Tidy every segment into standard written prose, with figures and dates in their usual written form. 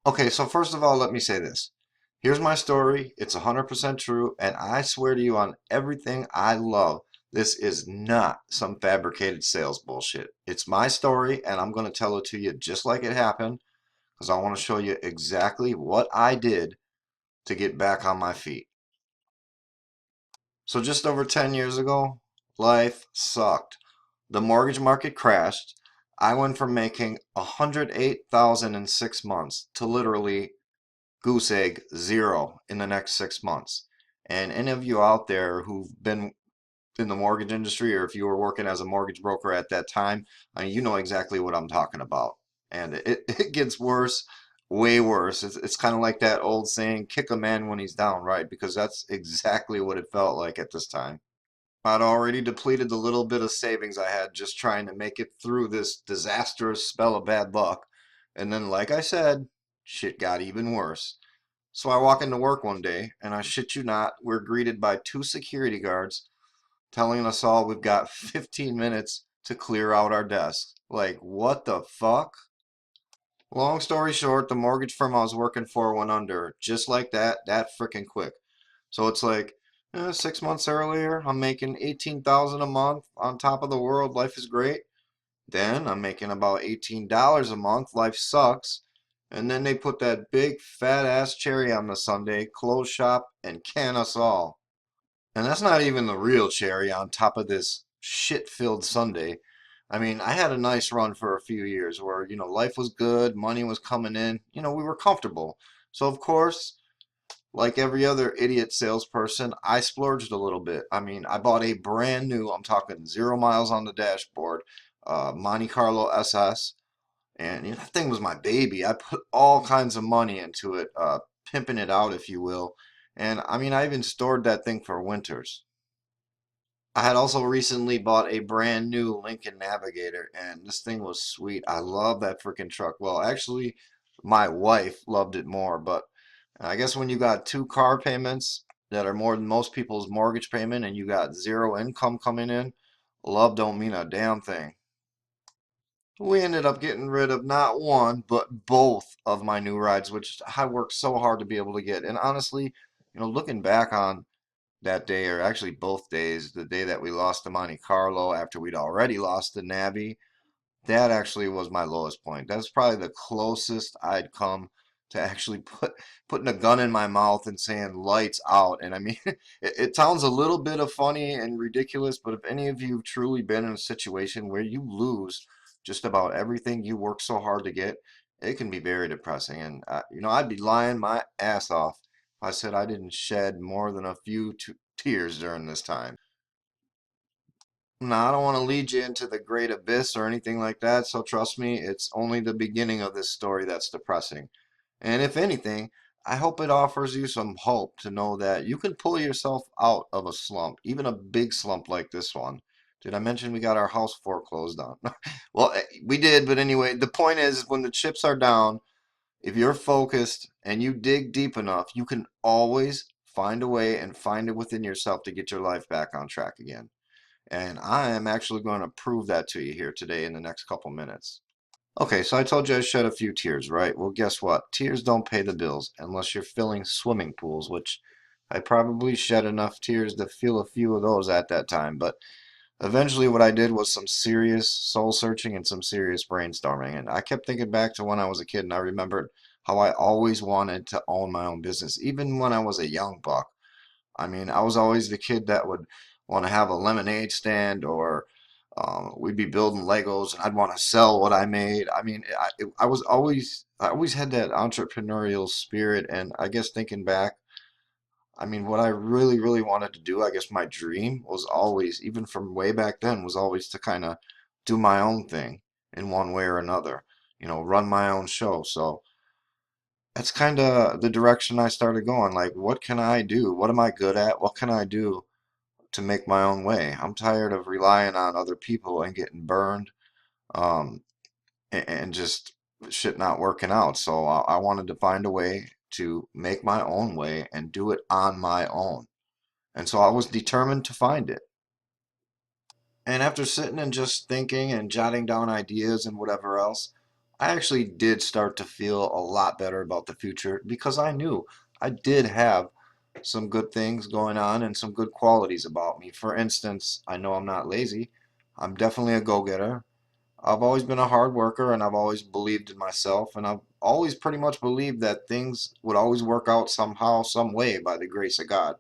Okay, so first of all, let me say this. Here's my story. It's 100% true, and I swear to you on everything I love, this is not some fabricated sales bullshit. It's my story, and I'm going to tell it to you just like it happened, because I want to show you exactly what I did to get back on my feet. So just over 10 years ago, life sucked. The mortgage market crashed. I went from making 108,000 in 6 months to literally goose egg zero in the next 6 months. And any of you out there who've been in the mortgage industry, or if you were working as a mortgage broker at that time, I mean, you know exactly what I'm talking about. And it gets worse, way worse. It's kind of like that old saying, kick a man when he's down, right? Because that's exactly what it felt like at this time. I'd already depleted the little bit of savings I had just trying to make it through this disastrous spell of bad luck. And then, like I said, shit got even worse. So I walk into work one day, and I shit you not, we're greeted by two security guards telling us all we've got 15 minutes to clear out our desks. Like, what the fuck? Long story short, the mortgage firm I was working for went under. Just like that freaking quick. So it's like, 6 months earlier, I'm making 18,000 a month on top of the world. Life is great. Then I'm making about $18 a month. Life sucks. And then they put that big fat ass cherry on the sundae, close shop, and can us all. And that's not even the real cherry on top of this shit-filled sundae. I mean, I had a nice run for a few years where, life was good, money was coming in, we were comfortable. So, of course, like every other idiot salesperson, I splurged a little bit. I mean, I bought a brand new, I'm talking 0 miles on the dashboard, Monte Carlo SS. And that thing was my baby. I put all kinds of money into it, pimping it out, if you will. And I mean, I even stored that thing for winters. I had also recently bought a brand new Lincoln Navigator, and this thing was sweet. I love that freaking truck. Well, actually, my wife loved it more, but I guess when you got two car payments that are more than most people's mortgage payment and you got zero income coming in, love don't mean a damn thing. We ended up getting rid of not one, but both of my new rides, which I worked so hard to be able to get. And honestly, looking back on that day, or actually both days, the day that we lost to Monte Carlo after we'd already lost to Nabby, that actually was my lowest point. That's probably the closest I'd come to actually putting a gun in my mouth and saying lights out. And I mean, it sounds a little bit of funny and ridiculous, but if any of you have truly been in a situation where you lose just about everything you work so hard to get, it can be very depressing. And I'd be lying my ass off if I said I didn't shed more than a few tears during this time. Now, I don't want to lead you into the great abyss or anything like that, so trust me, it's only the beginning of this story that's depressing. And if anything, I hope it offers you some hope to know that you can pull yourself out of a slump, even a big slump like this one. Did I mention we got our house foreclosed on? Well, we did, but anyway, the point is when the chips are down, if you're focused and you dig deep enough, you can always find a way and find it within yourself to get your life back on track again. And I am actually going to prove that to you here today in the next couple minutes. Okay, so I told you I shed a few tears, right? Well, guess what? Tears don't pay the bills unless you're filling swimming pools, which I probably shed enough tears to fill a few of those at that time. But eventually, what I did was some serious soul searching and some serious brainstorming. And I kept thinking back to when I was a kid, and I remembered how I always wanted to own my own business, even when I was a young buck. I mean, I was always the kid that would want to have a lemonade stand, or we'd be building Legos and I'd want to sell what I made. I mean, I always had that entrepreneurial spirit. And I guess thinking back, I mean, what I really, really wanted to do, I guess my dream was always, even from way back then, was always to kind of do my own thing in one way or another, run my own show. So that's kind of the direction I started going. Like, what can I do? What am I good at? What can I do to make my own way? I'm tired of relying on other people and getting burned, um, and just shit not working out. So I wanted to find a way to make my own way and do it on my own. And so I was determined to find it. And after sitting and just thinking and jotting down ideas and whatever else, I actually did start to feel a lot better about the future because I knew I did have some good things going on and some good qualities about me. For instance, I know I'm not lazy. I'm definitely a go-getter. I've always been a hard worker and I've always believed in myself, and I've always pretty much believed that things would always work out somehow, some way by the grace of God.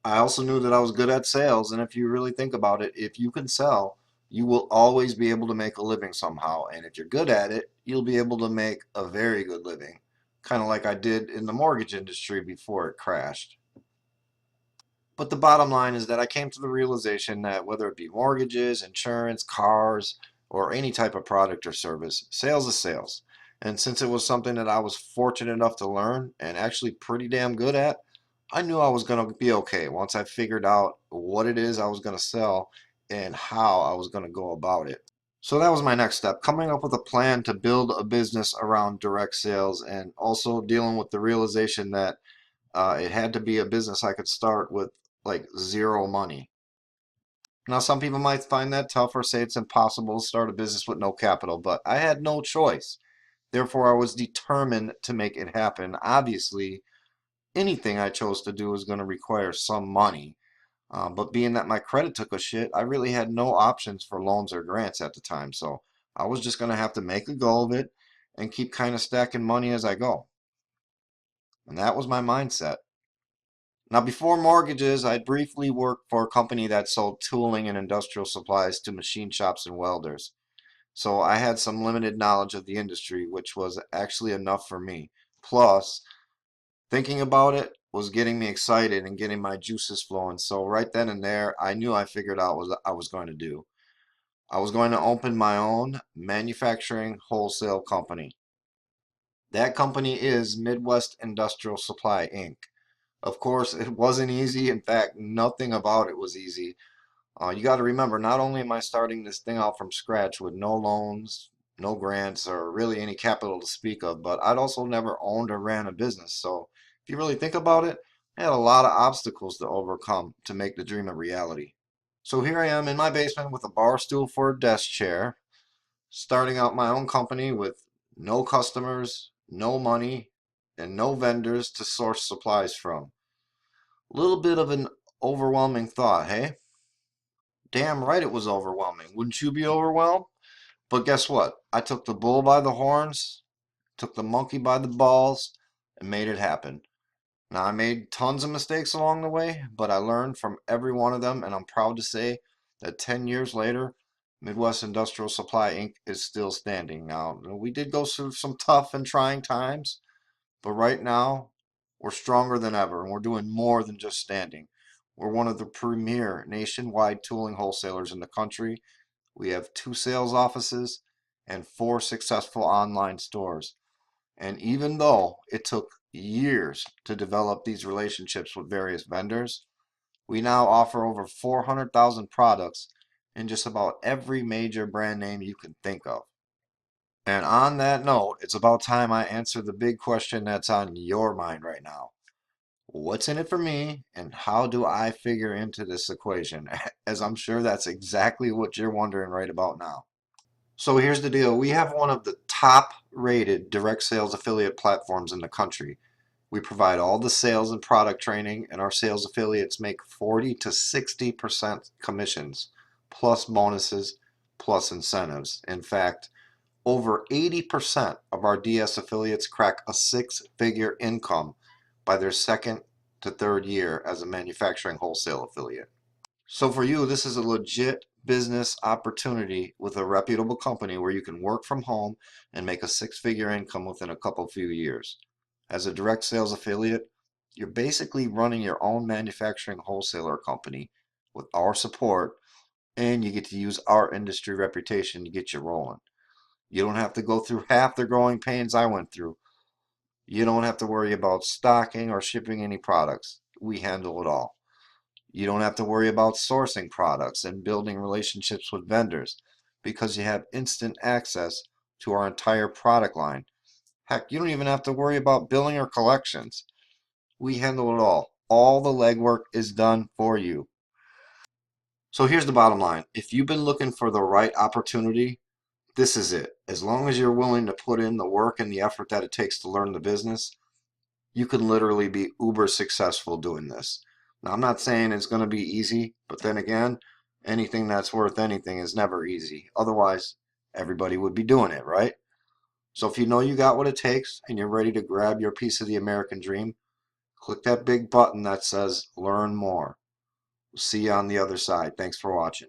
I also knew that I was good at sales, and if you really think about it, if you can sell, you will always be able to make a living somehow. And if you're good at it, you'll be able to make a very good living, kind of like I did in the mortgage industry before it crashed. But the bottom line is that I came to the realization that whether it be mortgages, insurance, cars, or any type of product or service, sales is sales. And since it was something that I was fortunate enough to learn and actually pretty damn good at, I knew I was going to be okay once I figured out what it is I was going to sell and how I was going to go about it. So that was my next step, coming up with a plan to build a business around direct sales and also dealing with the realization that it had to be a business I could start with like zero money. Now, some people might find that tough or say it's impossible to start a business with no capital, but I had no choice. Therefore, I was determined to make it happen. Obviously, anything I chose to do was going to require some money. But being that my credit took a shit, I really had no options for loans or grants at the time. So I was just going to have to make a go of it and keep kind of stacking money as I go. And that was my mindset. Now, before mortgages, I briefly worked for a company that sold tooling and industrial supplies to machine shops and welders. So I had some limited knowledge of the industry, which was actually enough for me. Plus, thinking about it was getting me excited and getting my juices flowing. So right then and there, I knew I figured out what I was going to do. I was going to open my own manufacturing wholesale company. That company is Midwest Industrial Supply Inc. Of course, it wasn't easy. In fact, nothing about it was easy. You got to remember, not only am I starting this thing out from scratch with no loans, no grants, or really any capital to speak of, but I'd also never owned or ran a business. So if you really think about it, I had a lot of obstacles to overcome to make the dream a reality. So here I am in my basement with a bar stool for a desk chair, starting out my own company with no customers, no money, and no vendors to source supplies from. A little bit of an overwhelming thought, hey? Damn right it was overwhelming. Wouldn't you be overwhelmed? But guess what? I took the bull by the horns, took the monkey by the balls, and made it happen. Now, I made tons of mistakes along the way, but I learned from every one of them, and I'm proud to say that 10 years later, Midwest Industrial Supply Inc. is still standing. Now, we did go through some tough and trying times, but right now, we're stronger than ever, and we're doing more than just standing. We're one of the premier nationwide tooling wholesalers in the country. We have 2 sales offices and 4 successful online stores. And even though it took years to develop these relationships with various vendors, we now offer over 400,000 products in just about every major brand name you can think of. And on that note, it's about time I answer the big question that's on your mind right now. What's in it for me, and how do I figure into this equation? As I'm sure that's exactly what you're wondering right about now. So here's the deal. We have one of the top rated direct sales affiliate platforms in the country. We provide all the sales and product training, and our sales affiliates make 40 to 60% commissions, plus bonuses, plus incentives. In fact, over 80% of our DS affiliates crack a 6-figure income by their second to third year as a manufacturing wholesale affiliate. So for you, this is a legit business opportunity with a reputable company where you can work from home and make a 6-figure income within a couple few years. As a direct sales affiliate, you're basically running your own manufacturing wholesaler company with our support, and you get to use our industry reputation to get you rolling. You don't have to go through half the growing pains I went through. You don't have to worry about stocking or shipping any products. We handle it all. You don't have to worry about sourcing products and building relationships with vendors because you have instant access to our entire product line. Heck, you don't even have to worry about billing or collections. We handle it all. All the legwork is done for you. So here's the bottom line. If you've been looking for the right opportunity, This is it. As long as you're willing to put in the work and the effort that it takes to learn the business, you can literally be uber successful doing this. Now, I'm not saying it's going to be easy, but then again, anything that's worth anything is never easy. Otherwise, everybody would be doing it, right? So if you know you got what it takes and you're ready to grab your piece of the American dream, click that big button that says Learn More. We'll see you on the other side. Thanks for watching.